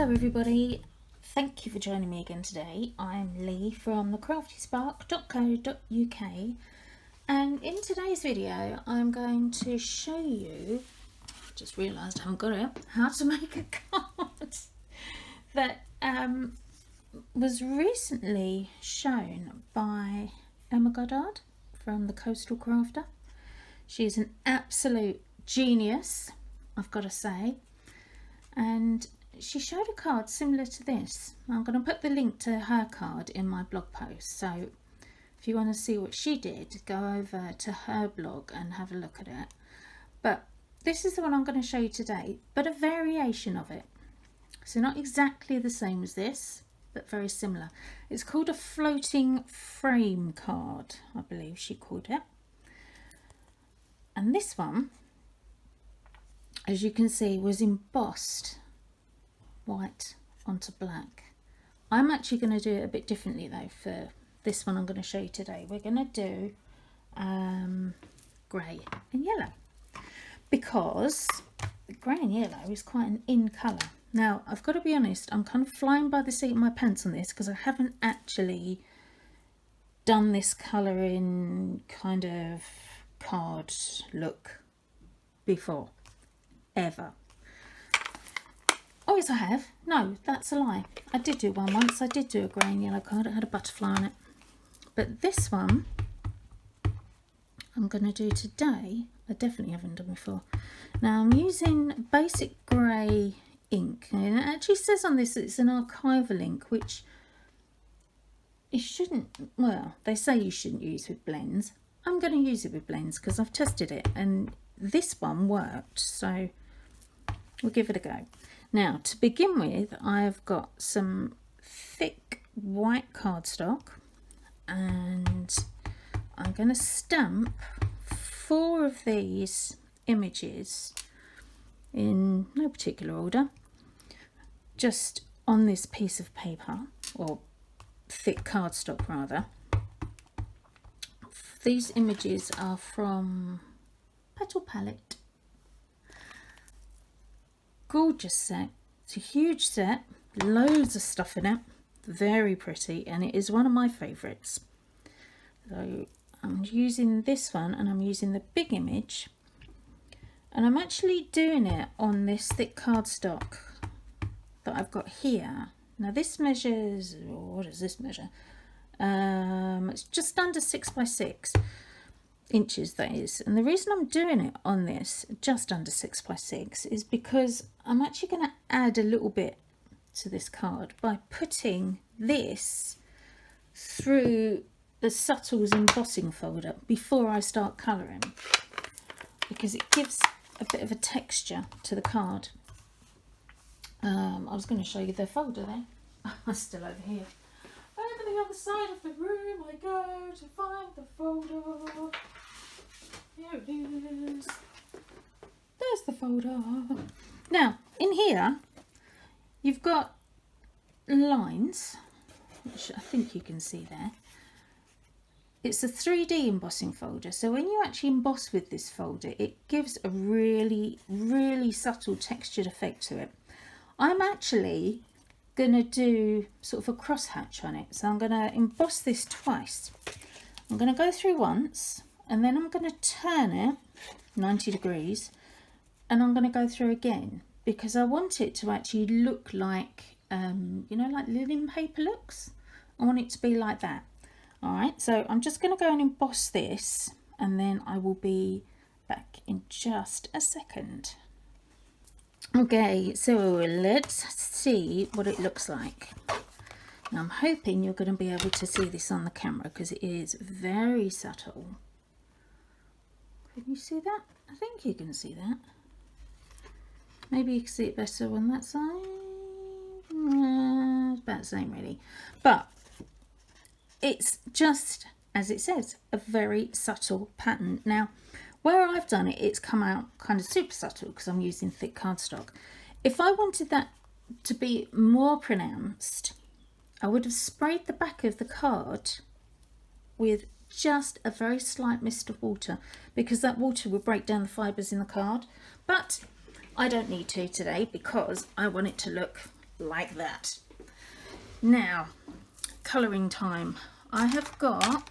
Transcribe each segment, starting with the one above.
Hello everybody, thank you for joining me again today. I'm Lee from thecraftyspark.co.uk, and in today's video I'm going to show you, just realised I haven't got it, how to make a card that was recently shown by Emma Goddard from the Coastal Crafter. She's an absolute genius, I've got to say, and she showed a card similar to this. I'm going to put the link to her card in my blog post, so if you want to see what she did, go over to her blog and have a look at it. But this is the one I'm going to show you today, but a variation of it. So not exactly the same as this, but very similar. It's called a floating frame card, I believe she called it. And this one, as you can see, was embossed white onto black. I'm actually going to do it a bit differently though for this one I'm going to show you today. We're going to do grey and yellow, because grey and yellow is quite an in colour. Now I've got to be honest, I'm kind of flying by the seat of my pants on this because I haven't actually done this colouring kind of card look before, ever. Oh yes I have. No, that's a lie. I did do one once. I did do a grey and yellow card. It had a butterfly on it. But this one I'm going to do today, I definitely haven't done before. Now I'm using basic grey ink, and it actually says on this that it's an archival ink, which you shouldn't, well, they say you shouldn't use with blends. I'm going to use it with blends because I've tested it and this one worked, so we'll give it a go. Now to begin with, I've got some thick white cardstock and I'm going to stamp 4 of these images in no particular order, just on this piece of paper, or thick cardstock rather. These images are from Petal Palette. Gorgeous set. It's a huge set, loads of stuff in it, very pretty, and it is one of my favourites. So I'm using this one and I'm using the big image, and I'm actually doing it on this thick cardstock that I've got here. Now this measures, what does this measure? It's just under 6 by 6 inches, that is. And the reason I'm doing it on this just under 6 by 6 is because I'm actually going to add a little bit to this card by putting this through the Subtles embossing folder before I start colouring, because it gives a bit of a texture to the card. I was going to show you the folder then. I'm still over here. Over the other side of the room I go to find the folder. Here it is. There's the folder. Now in here you've got lines, which I think you can see there. It's a 3D embossing folder, so when you actually emboss with this folder, it gives a really subtle textured effect to it. I'm actually going to do sort of a crosshatch on it, so I'm going to emboss this twice. I'm going to go through once and then I'm going to turn it 90 degrees and I'm going to go through again, because I want it to actually look like you know, like linen paper looks. I want it to be like that. Alright, so I'm just going to go and emboss this and then I will be back in just a second. Okay, so let's see what it looks like. Now I'm hoping you're going to be able to see this on the camera because it is very subtle. Can you see that? I think you can see that. Maybe you can see it better on that side. It's about the same really. But it's just, as it says, a very subtle pattern. Now where I've done it, it's come out kind of super subtle because I'm using thick cardstock. If I wanted that to be more pronounced, I would have sprayed the back of the card with just a very slight mist of water, because that water will break down the fibres in the card. But I don't need to today because I want it to look like that. Now, colouring time. I have got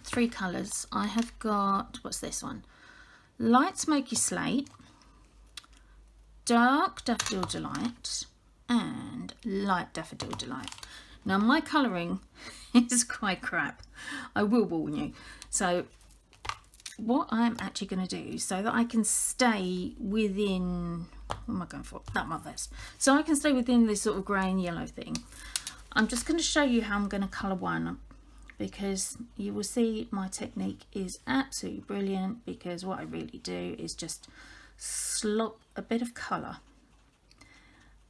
3 colours. I have got, what's this one? Light Smoky Slate, Dark Daffodil Delight, and Light Daffodil Delight. Now my colouring is quite crap, I will warn you. So what I'm actually going to do, so that I can stay within, what am I going for? That one first. So I can stay within this sort of grey and yellow thing. I'm just going to show you how I'm going to colour one, because you will see my technique is absolutely brilliant, because what I really do is just slop a bit of colour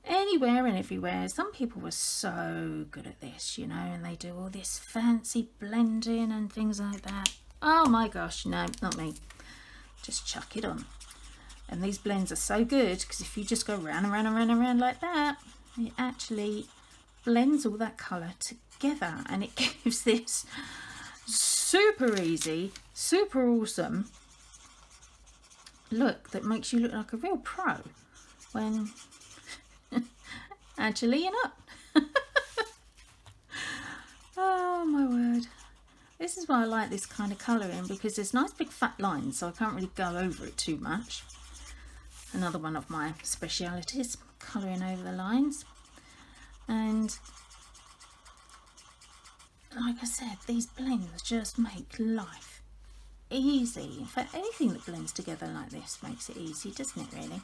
anywhere and everywhere. Some people were so good at this, you know, and they do all this fancy blending and things like that. Oh my gosh, no, not me. Just chuck it on. And these blends are so good, because if you just go round and round and round and round like that, it actually blends all that colour together, and it gives this super easy, super awesome look that makes you look like a real pro, when actually you're not. Oh my word. This is why I like this kind of colouring, because there's nice big fat lines, so I can't really go over it too much. Another one of my specialities, colouring over the lines. And like I said, these blends just make life easy. In fact, anything that blends together like this makes it easy, doesn't it, really?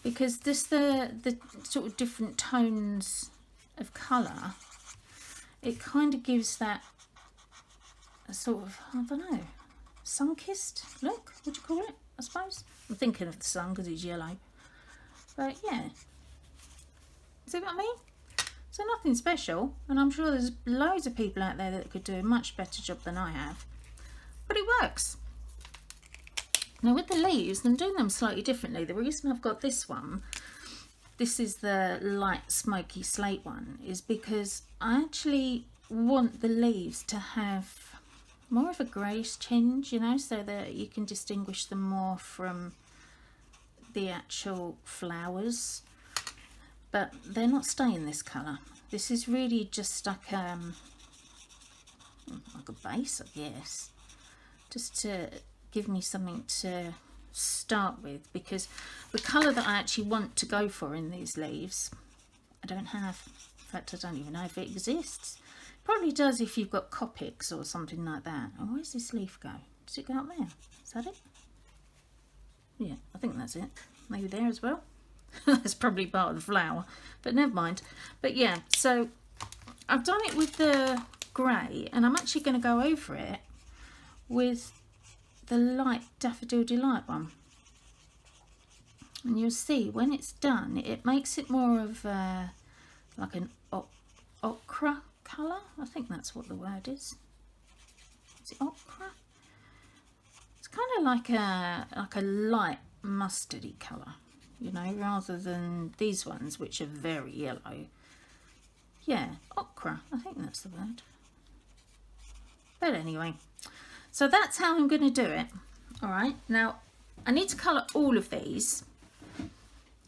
Because this the sort of different tones of colour, it kind of gives that a sort of, I don't know, sun-kissed look, would you call it, I suppose? I'm thinking of the sun because it's yellow. But yeah, see what I mean? So nothing special, and I'm sure there's loads of people out there that could do a much better job than I have. But it works. Now with the leaves, I'm doing them slightly differently. The reason I've got this one, this is the Light Smoky Slate one, is because I actually want the leaves to have more of a greyish tinge, you know, so that you can distinguish them more from the actual flowers. But they're not staying this colour. This is really just like a base, I guess, just to give me something to start with, because the colour that I actually want to go for in these leaves, I don't have. In fact, I don't even know if it exists. Probably does if you've got Copics or something like that. Oh, where's this leaf go? Does it go up there? Is that it? Yeah, I think that's it. Maybe there as well. That's probably part of the flower, but never mind. But yeah, so I've done it with the grey, and I'm actually going to go over it with the Light Daffodil Delight one. And you'll see when it's done, it makes it more of like an ochre colour. I think that's what the word is. Is it ochre? It's kind of like a light mustardy colour, you know, rather than these ones which are very yellow. Yeah, ochre, I think that's the word. But anyway, so that's how I'm going to do it. All right, now I need to colour all of these,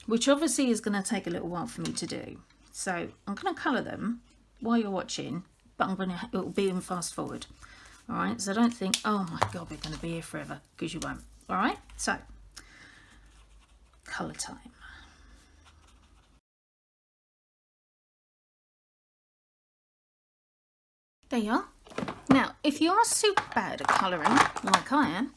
which obviously is going to take a little while for me to do. So I'm going to colour them while you're watching, but it'll be in fast forward. All right, so don't think, oh my God, we're going to be here forever, because you won't. All right, so colour time. There you are. Now, if you are super bad at colouring, like I am,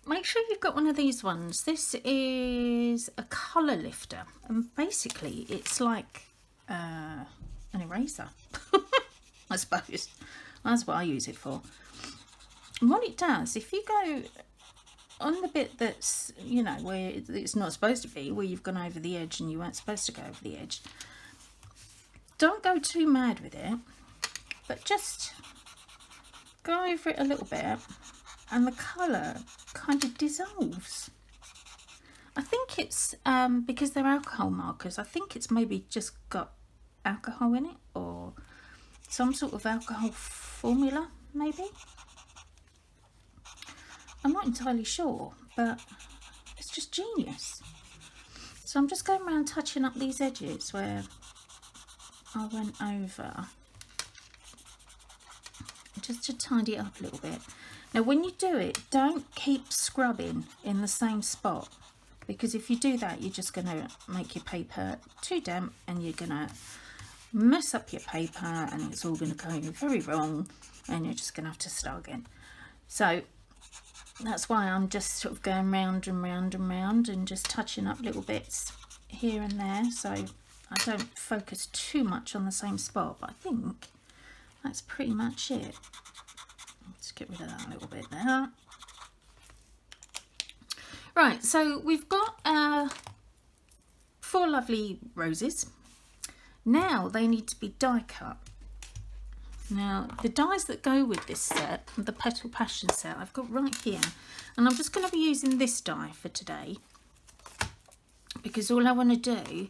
make sure you've got one of these ones. This is a colour lifter, and basically it's like an eraser, I suppose. That's what I use it for. And what it does, if you go on the bit that's, you know, where it's not supposed to be, where you've gone over the edge and you weren't supposed to go over the edge, don't go too mad with it, but just go over it a little bit, and the colour kind of dissolves. I think it's because they're alcohol markers. I think it's maybe just got alcohol in it, or some sort of alcohol formula, maybe. I'm not entirely sure, but it's just genius. So I'm just going around touching up these edges where I went over, just to tidy it up a little bit. Now when you do it, don't keep scrubbing in the same spot, because if you do that, you're just going to make your paper too damp and you're going to mess up your paper and it's all going to go very wrong and you're just going to have to start again. So that's why I'm just sort of going round and round and round and just touching up little bits here and there, so I don't focus too much on the same spot. But I think that's pretty much it. Let's get rid of that a little bit there. Right, so we've got 4 lovely roses. Now they need to be die cut. Now the dies that go with this set, the Petal Passion set, I've got right here, and I'm just going to be using this die for today, because all I want to do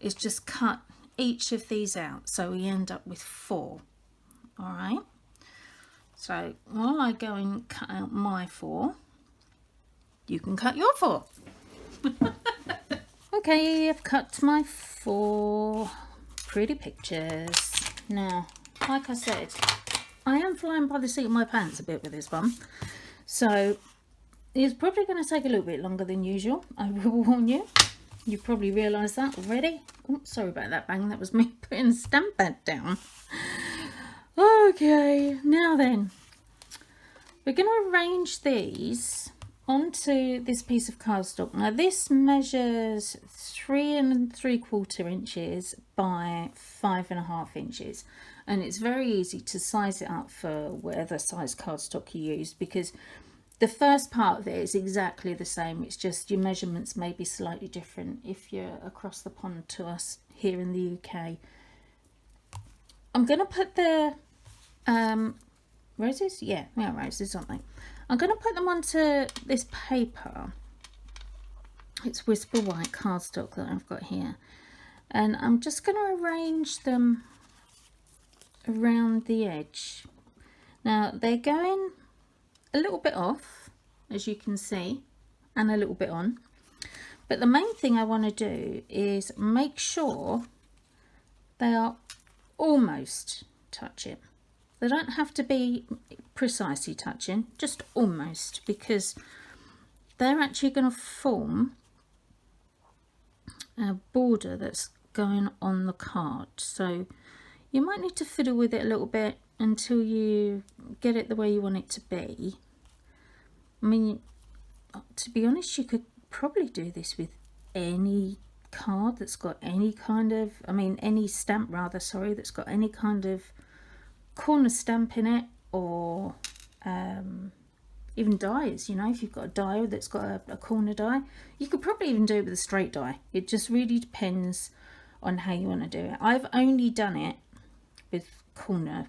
is just cut each of these out so we end up with 4. Alright, so while I go and cut out my 4, you can cut your 4. Okay, I've cut my 4 pretty pictures. Now, like I said, I am flying by the seat of my pants a bit with this one, so it's probably going to take a little bit longer than usual. I will warn you. You've probably realised that already. Oh, sorry about that bang. That was me putting the stamp pad down. Okay, now then, we're going to arrange these onto this piece of cardstock. Now this measures 3 3/4 inches by 5.5 inches, and it's very easy to size it up for whatever size cardstock you use, because the first part of it is exactly the same. It's just your measurements may be slightly different if you're across the pond to us here in the UK. I'm going to put the roses, yeah, roses, aren't they? I'm going to put them onto this paper. It's Whisper White cardstock that I've got here, and I'm just going to arrange them around the edge. Now they're going a little bit off, as you can see, and a little bit on, but the main thing I want to do is make sure they are almost touching. They don't have to be precisely touching, just almost, because they're actually going to form a border that's going on the card. So you might need to fiddle with it a little bit until you get it the way you want it to be. I mean, to be honest, you could probably do this with any card that's got any kind of, any stamp rather, sorry, that's got any kind of corner stamp in it, or even dies. You know, if you've got a die that's got a corner die, you could probably even do it with a straight die. It just really depends on how you want to do it. I've only done it with corner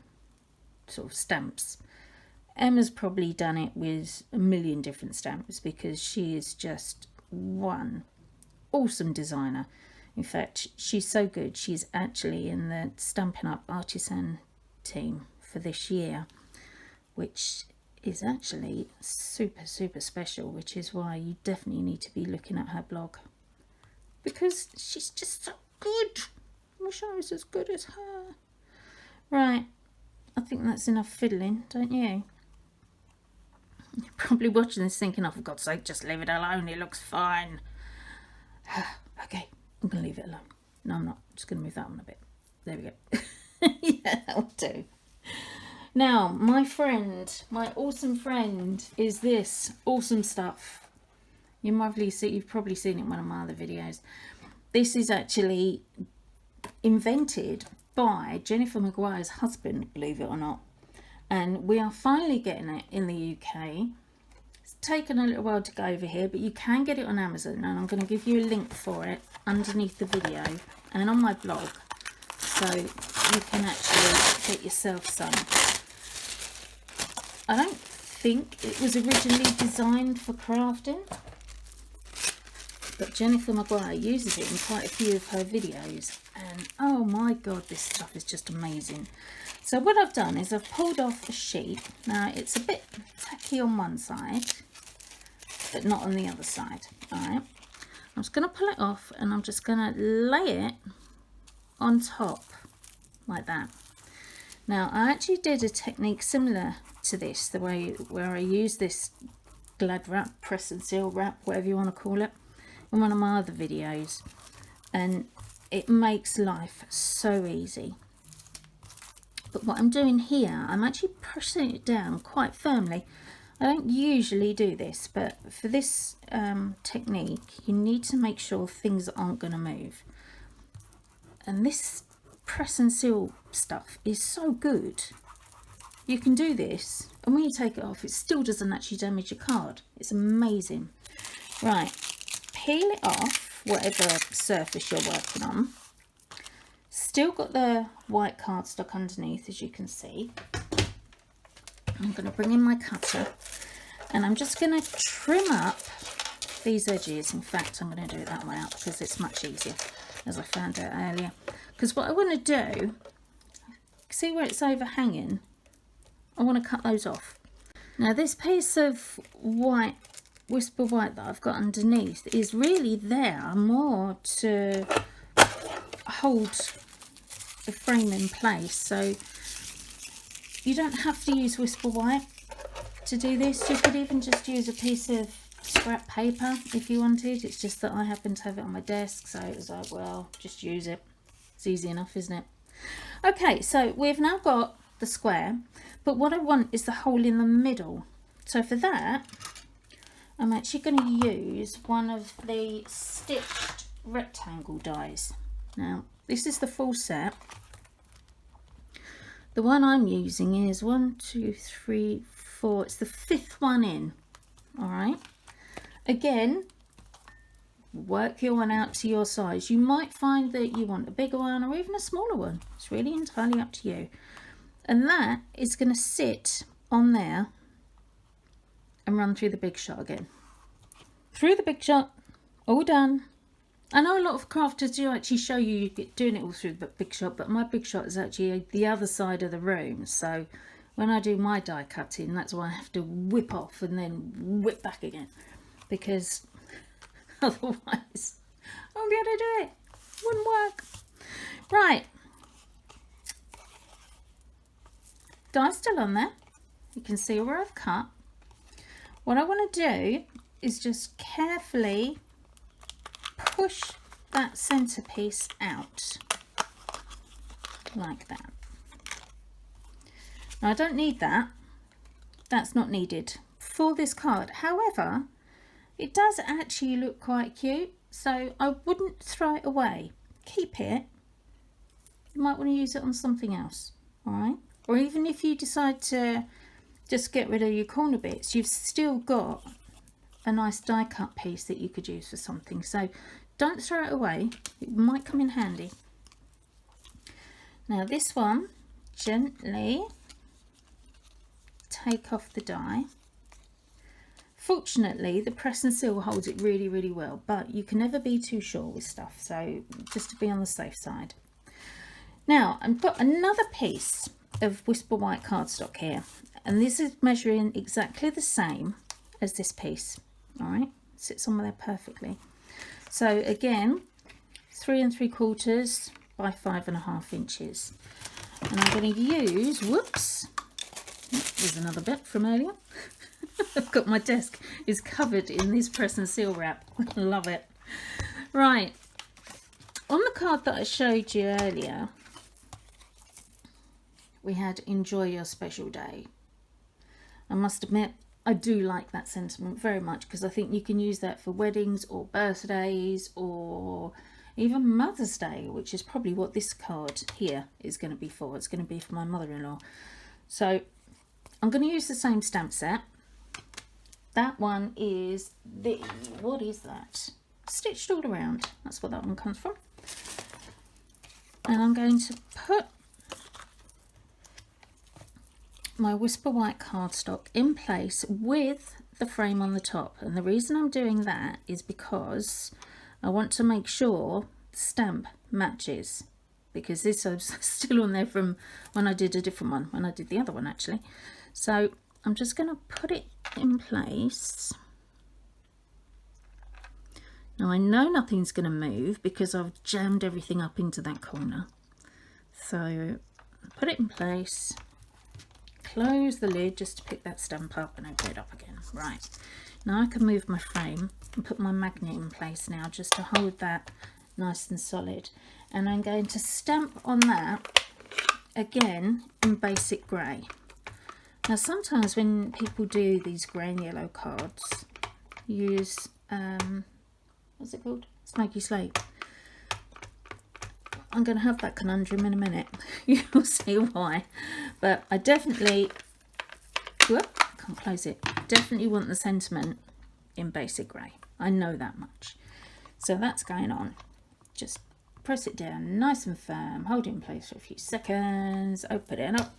sort of stamps. Emma's probably done it with a million different stamps, because she is just one awesome designer. In fact, she's so good, she's actually in the Stampin' Up artisan team for this year, which is actually super special, which is why you definitely need to be looking at her blog, because she's just so good. I wish I was as good as her. Right, I think that's enough fiddling, don't you? You're probably watching this thinking, oh, for God's sake, just leave it alone, it looks fine. Okay, I'm going to leave it alone. No, I'm not. I'm just going to move that one a bit. There we go. Yeah, that'll do. Now, my friend, my awesome friend, is this awesome stuff. You've probably seen it in one of my other videos. This is actually invented by Jennifer Maguire's husband, believe it or not. And we are finally getting it in the UK. It's taken a little while to go over here, but you can get it on Amazon, and I'm going to give you a link for it underneath the video and on my blog, so you can actually get yourself some. I don't think it was originally designed for crafting, but Jennifer Maguire uses it in quite a few of her videos, and oh my god, this stuff is just amazing. So what I've done is I've pulled off a sheet. Now it's a bit tacky on one side, but not on the other side. Alright, I'm just going to pull it off and I'm just going to lay it on top like that. Now I actually did a technique similar to this, the way where I use this glad wrap, press and seal wrap, whatever you want to call it, in one of my other videos, and it makes life so easy. But what I'm doing here, I'm actually pressing it down quite firmly. I don't usually do this, but for this technique, you need to make sure things aren't going to move. And this press and seal stuff is so good. You can do this, and when you take it off, it still doesn't actually damage your card. It's amazing. Right, peel it off, whatever surface you're working on. Still got the white cardstock underneath, as you can see. I'm going to bring in my cutter and I'm just going to trim up these edges. In fact, I'm going to do it that way out because it's much easier, as I found out earlier. Because what I want to do, see where it's overhanging? I want to cut those off. Now this piece of white, whisper white that I've got underneath is really there more to hold the frame in place, so you don't have to use whisper white to do this. You could even just use a piece of scrap paper if you wanted. It's just that I happen to have it on my desk, so it was like, well, just use it. It's easy enough, isn't it? Okay, so we've now got the square, but what I want is the hole in the middle. So for that, I'm actually going to use one of the stitched rectangle dies. Now this is the full set. The one I'm using is 1, 2, 3, 4. It's the 5th one in. All right. Again, work your one out to your size. You might find that you want a bigger one or even a smaller one. It's really entirely up to you. And that is going to sit on there and run through the big shot again. Through the big shot, all done. I know a lot of crafters do actually show you doing it all through the big shot, but my big shot is actually the other side of the room. So when I do my die cutting, that's why I have to whip off and then whip back again, because otherwise I won't be able to do it. It wouldn't work. Right. Die's still on there. You can see where I've cut. What I want to do is just carefully push that centerpiece out like that. Now I don't need that. That's not needed for this card. However, it does actually look quite cute, so I wouldn't throw it away. Keep it. You might want to use it on something else, all right? Or even if you decide to just get rid of your corner bits, you've still got a nice die cut piece that you could use for something. So don't throw it away. It might come in handy. Now this one, gently take off the die. Fortunately, the press and seal holds it really, really well, but you can never be too sure with stuff, so just to be on the safe side. Now I've got another piece of whisper white cardstock here, and this is measuring exactly the same as this piece. All right, sits on there perfectly. So again, 3 3/4 by 5.5 inches, and I'm going to use, whoops, there's another bit from earlier. I've got, my desk is covered in this press and seal wrap. Love it. Right, on the card that I showed you earlier, we had enjoy your special day. I must admit, I do like that sentiment very much, because I think you can use that for weddings or birthdays or even Mother's Day, which is probably what this card here is going to be for. It's going to be for my mother-in-law. So I'm going to use the same stamp set. That one is the, what is that? Stitched all around. That's what that one comes from. And I'm going to put my whisper white cardstock in place with the frame on the top. And the reason I'm doing that is because I want to make sure the stamp matches, because this is still on there from when I did a different one, when I did the other one actually. So I'm just going to put it in place Now I know nothing's going to move because I've jammed everything up into that corner. So put it in place, close the lid just to pick that stamp up and open it up again. Right, now I can move my frame and put my magnet in place now just to hold that nice and solid. And I'm going to stamp on that again in basic grey. Now sometimes when people do these grey and yellow cards, use what's it called? Smoky Slate. I'm going to have that conundrum in a minute. You'll see why. But I definitely, whoop, can't close it. Definitely want the sentiment in basic grey. I know that much. So that's going on. Just press it down nice and firm. Hold it in place for a few seconds. Open it up.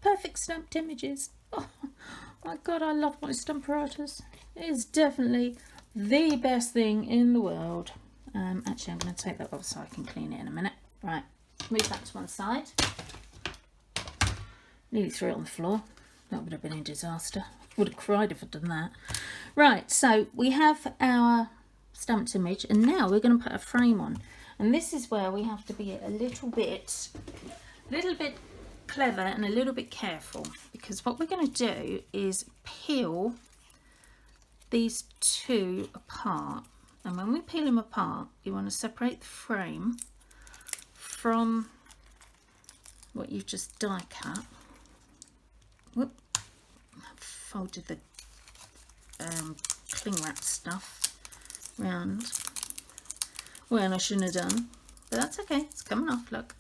Perfect stamped images. Oh my God, I love my Stamparatus. It is definitely the best thing in the world. Actually, I'm going to take that off so I can clean it in a minute. Right, move that to one side. Nearly threw it on the floor. That would have been a disaster. Would have cried if I'd done that. Right, so we have our stamped image, and now we're going to put a frame on. And this is where we have to be a little bit clever and a little bit careful, because what we're going to do is peel these two apart. And when we peel them apart, you want to separate the frame from what you've just die cut. Whoop, folded the cling wrap stuff round. Well, I shouldn't have done, but that's okay, it's coming off, look.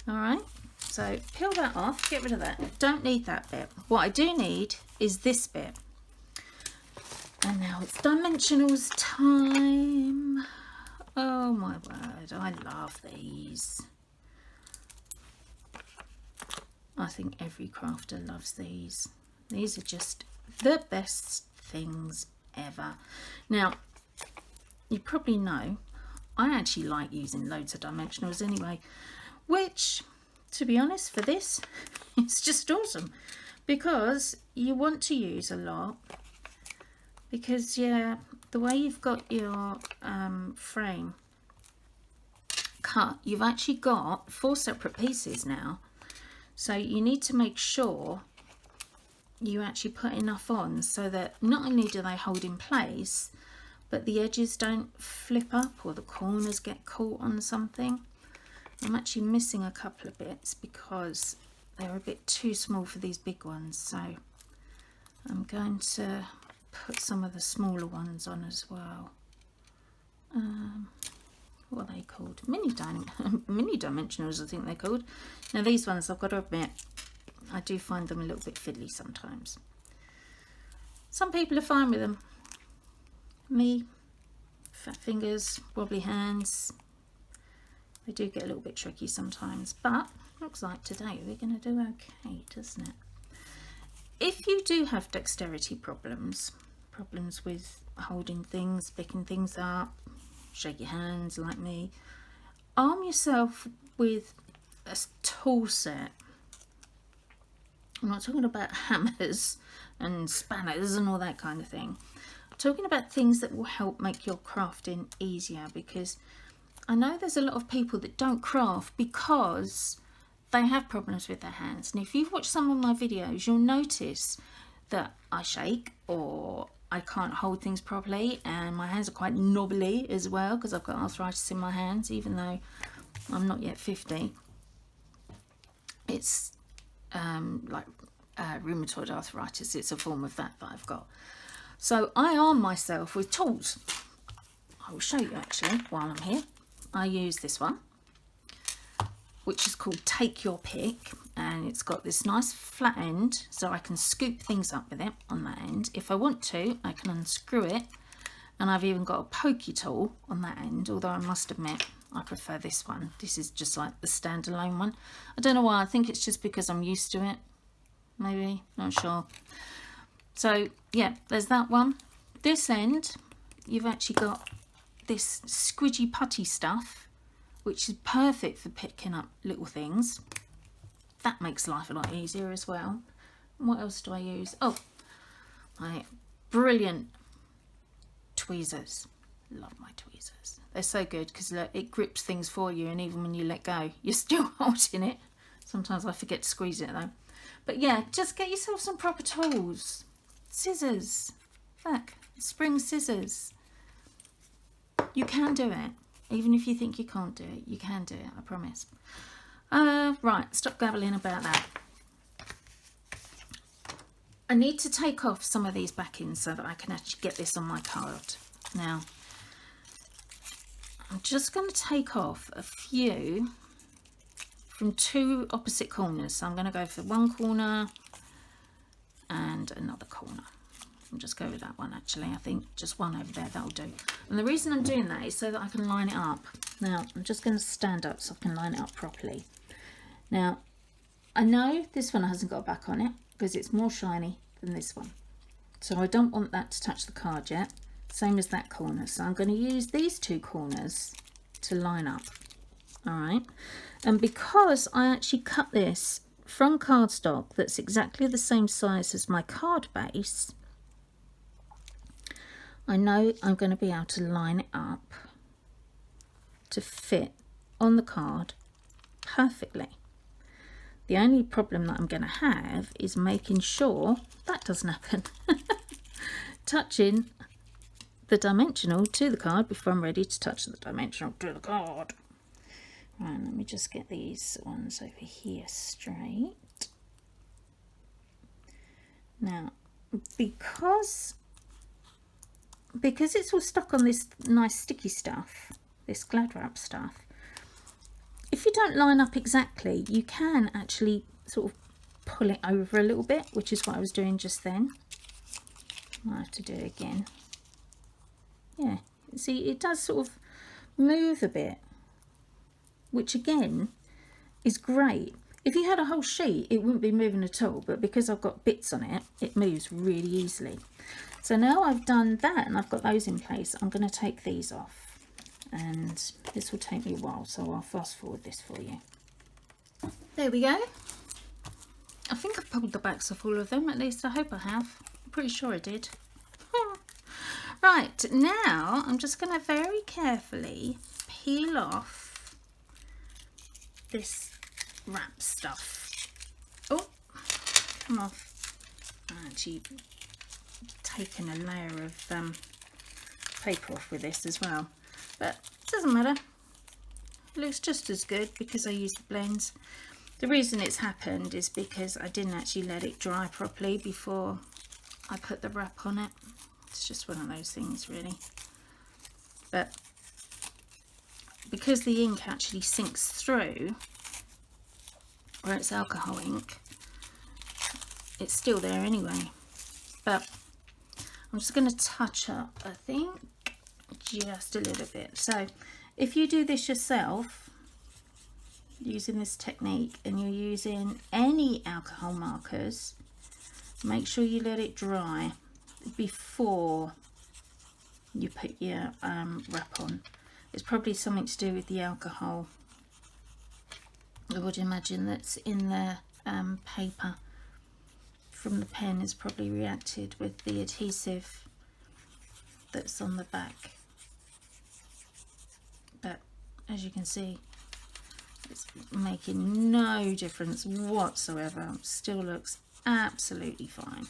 Alright, so peel that off, get rid of that. Don't need that bit. What I do need is this bit. And now it's dimensionals time. Oh my word, I love these. I think every crafter loves these. These are just the best things ever. Now, you probably know, I actually like using loads of dimensionals anyway, which, to be honest, for this, it's just awesome, because you want to use a lot. Because, yeah, the way you've got your frame cut, you've actually got 4 separate pieces now. So you need to make sure you actually put enough on so that not only do they hold in place, but the edges don't flip up or the corners get caught on something. I'm actually missing a couple of bits because they're a bit too small for these big ones. So I'm going to put some of the smaller ones on as well. What are they called? Mini dimensionals, I think they're called. Now these ones, I've got to admit, I do find them a little bit fiddly sometimes. Some people are fine with them. Me, fat fingers, wobbly hands, they do get a little bit tricky sometimes, but looks like today we're going to do okay, doesn't it? If you do have dexterity problems with holding things, picking things up, shaky hands like me, arm yourself with a tool set. I'm not talking about hammers and spanners and all that kind of thing. I'm talking about things that will help make your crafting easier, because I know there's a lot of people that don't craft because they have problems with their hands. And if you've watched some of my videos, you'll notice that I shake or I can't hold things properly, and my hands are quite knobbly as well because I've got arthritis in my hands, even though I'm not yet 50. It's like rheumatoid arthritis. It's a form of that I've got. So I arm myself with tools. I will show you actually while I'm here. I use this one, which is called Take Your Pick, and it's got this nice flat end so I can scoop things up with it on that end. If I want to, I can unscrew it, and I've even got a pokey tool on that end, although I must admit I prefer this one. This is just like the standalone one. I don't know why, I think it's just because I'm used to it, maybe, not sure. So yeah, there's that one. This end, you've actually got this squidgy putty stuff, which is perfect for picking up little things. That makes life a lot easier as well. And what else do I use? Oh, my brilliant tweezers. Love my tweezers. They're so good because it grips things for you, and even when you let go, you're still holding it. Sometimes I forget to squeeze it though. But yeah, just get yourself some proper tools. Scissors. Look, spring scissors. You can do it. Even if you think you can't do it, you can do it, I promise. Right, stop gabbling about that. I need to take off some of these backings so that I can actually get this on my card. Now, I'm just going to take off a few from two opposite corners. So I'm going to go for one corner and another corner. I'll just go with that one actually. I think just one over there, that'll do. And the reason I'm doing that is so that I can line it up. Now, I'm just going to stand up so I can line it up properly. Now, I know this one hasn't got a back on it because it's more shiny than this one. So I don't want that to touch the card yet. Same as that corner. So I'm going to use these two corners to line up. All right. And because I actually cut this from cardstock that's exactly the same size as my card base, I know I'm going to be able to line it up to fit on the card perfectly. The only problem that I'm going to have is making sure that doesn't happen. Touching the dimensional to the card before I'm ready to touch the dimensional to the card. Right, let me just get these ones over here straight. Now, because it's all stuck on this nice sticky stuff, this glad wrap stuff, if you don't line up exactly, you can actually sort of pull it over a little bit, which is what I was doing just then. I have to do it again. Yeah, see, it does sort of move a bit, which again is great. If you had a whole sheet, it wouldn't be moving at all, but because I've got bits on it, it moves really easily. So now I've done that and I've got those in place, I'm going to take these off. And this will take me a while, so I'll fast forward this for you. There we go. I think I've pulled the backs off all of them, at least I hope I have. I'm pretty sure I did. Right, now I'm just going to very carefully peel off this wrap stuff. Oh, come off. I actually taken a layer of paper off with this as well. But it doesn't matter, it looks just as good because I used the blends. The reason it's happened is because I didn't actually let it dry properly before I put the wrap on it. It's just one of those things really. But because the ink actually sinks through, or it's alcohol ink, it's still there anyway. But I'm just going to touch up, I think, just a little bit. So if you do this yourself using this technique and you're using any alcohol markers, make sure you let it dry before you put your wrap on. It's probably something to do with the alcohol, I would imagine, that's in the paper from the pen has probably reacted with the adhesive that's on the back. But as you can see, it's making no difference whatsoever. It still looks absolutely fine.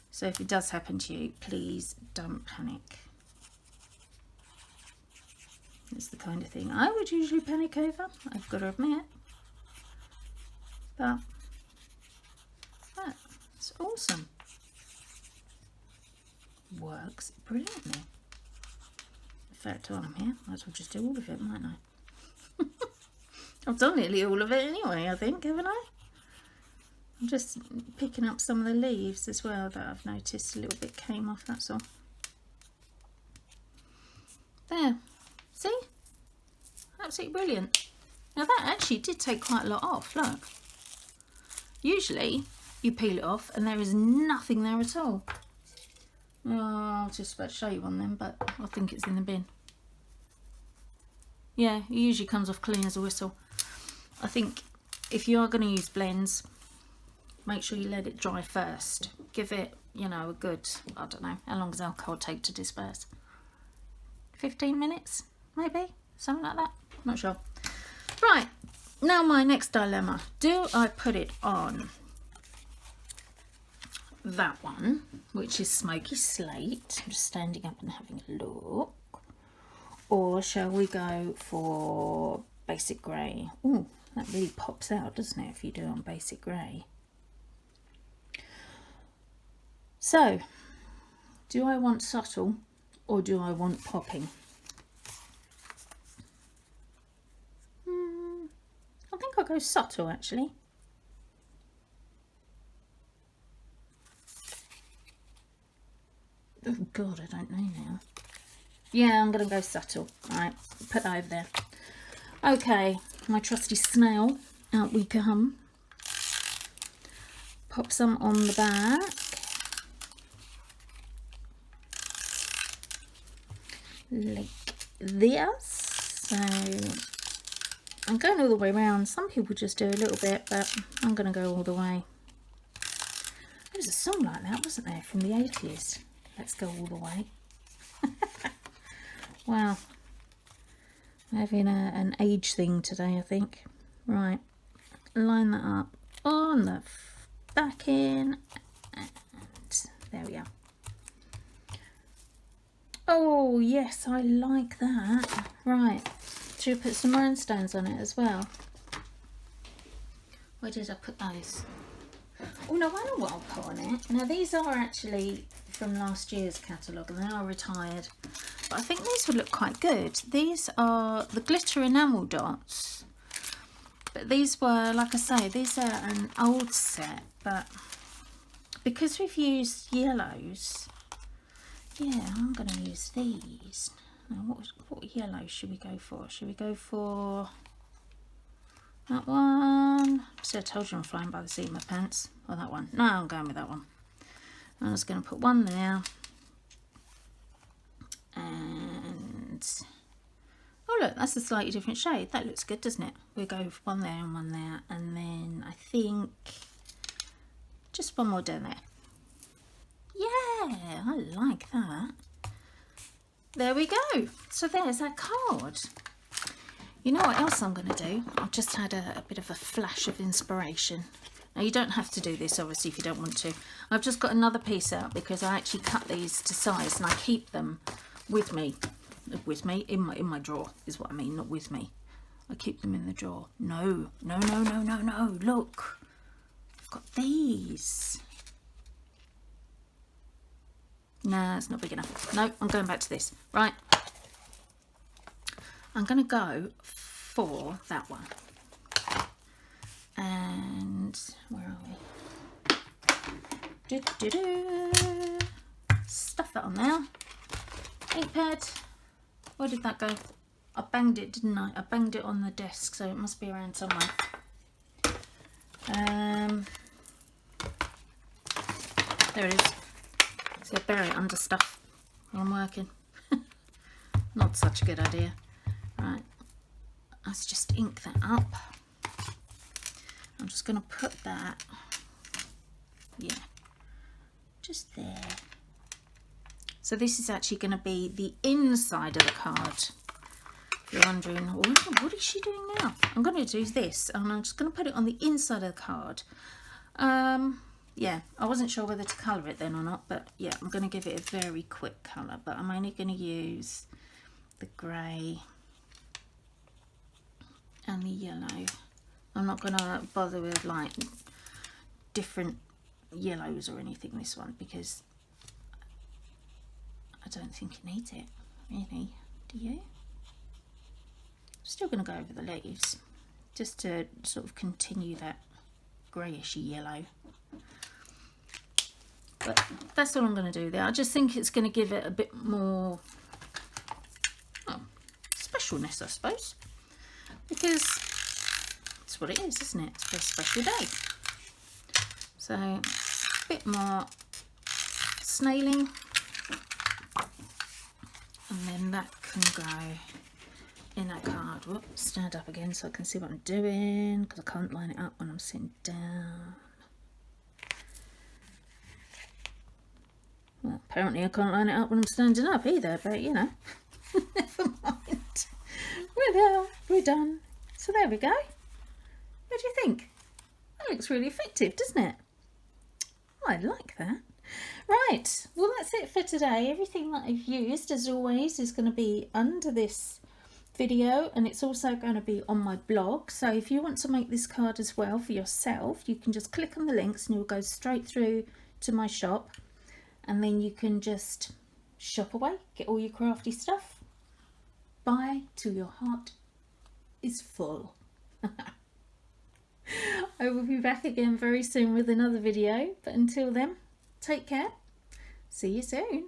So if it does happen to you, please don't panic. It's the kind of thing I would usually panic over, I've got to admit. But that's awesome. Works brilliantly. In fact, while I'm here, might as well just do all of it, mightn't I? I've done nearly all of it anyway, I think, haven't I? I'm just picking up some of the leaves as well that I've noticed a little bit came off, that's all. There, see? Absolutely brilliant. Now that actually did take quite a lot off, look. Usually you peel it off and there is nothing there at all. Oh, I was just about to show you one then, but I think it's in the bin. Yeah, it usually comes off clean as a whistle. I think if you are going to use blends, make sure you let it dry first. Give it, you know, a good, I don't know, how long does alcohol take to disperse? 15 minutes, maybe? Something like that? Not sure. Right, now my next dilemma. Do I put it on that one, which is Smoky Slate? I'm just standing up and having a look. Or shall we go for Basic Grey? Oh, that really pops out, doesn't it, if you do it on Basic Grey? So, do I want subtle or do I want popping? I think I'll go subtle, actually. Oh God, I don't know now. Yeah, I'm going to go subtle. All right, put that over there. Okay, my trusty snail, out we come. Pop some on the back. Like this. So I'm going all the way around. Some people just do a little bit, but I'm going to go all the way. There was a song like that, wasn't there, from the 80s? Let's go all the way. Wow. We're having an age thing today, I think. Right. Line that up on the back in. And there we are. Oh, yes, I like that. Right. Should we put some rhinestones on it as well? Where did I put those? Oh, no, I know what I'll put on it. Now, these are actually from last year's catalogue and they are retired. But I think these would look quite good. These are the glitter enamel dots. But these were, like I say, these are an old set. But because we've used yellows, yeah, I'm going to use these. Now, what yellow should we go for? Should we go for that one? See, I told you I'm flying by the seat of my pants. Or that one. No, I'm going with that one. I'm just going to put one there. And oh, look, that's a slightly different shade. That looks good, doesn't it? We'll go for one there and one there. And then I think just one more down there. Yeah, I like that. There we go. So there's that card. You know what else I'm going to do? I've just had a bit of a flash of inspiration. Now, you don't have to do this, obviously, if you don't want to. I've just got another piece out because I actually cut these to size and I keep them with me. In my drawer is what I mean, not with me. I keep them in the drawer. No. Look. I've got these. Nah, it's not big enough. No, I'm going back to this. Right. I'm going to go for that one. And where are we? Stuff that on there. Ink pad. Where did that go? I banged it, didn't I? I banged it on the desk, so it must be around somewhere. There it is. See, I bury it under stuff while I'm working. Not such a good idea. Right, let's just ink that up. I'm just going to put that, yeah, just there. So this is actually going to be the inside of the card. If you're wondering, what is she doing now? I'm going to do this, and I'm just going to put it on the inside of the card. Yeah, I wasn't sure whether to colour it then or not, but yeah, I'm going to give it a very quick colour, but I'm only going to use the grey and the yellow. I'm not going to bother with like different yellows or anything this one because I don't think it needs it, really. Do you? I'm still going to go over the leaves just to sort of continue that greyish yellow. But that's all I'm going to do there. I just think it's going to give it a bit more specialness, I suppose, because it's what it is, isn't it? It's a special day. So a bit more snailing, and then that can go in that card. Whoops, stand up again so I can see what I'm doing because I can't line it up when I'm sitting down. Apparently I can't line it up when I'm standing up either, but you know, never mind. We're there, we're done. So there we go. What do you think? That looks really effective, doesn't it? I like that. Right, well that's it for today. Everything that I've used, as always, is going to be under this video, and it's also going to be on my blog. So if you want to make this card as well for yourself, you can just click on the links and you'll go straight through to my shop, and then you can just shop away, get all your crafty stuff, buy till your heart is full. I will be back again very soon with another video, but until then, take care. See you soon.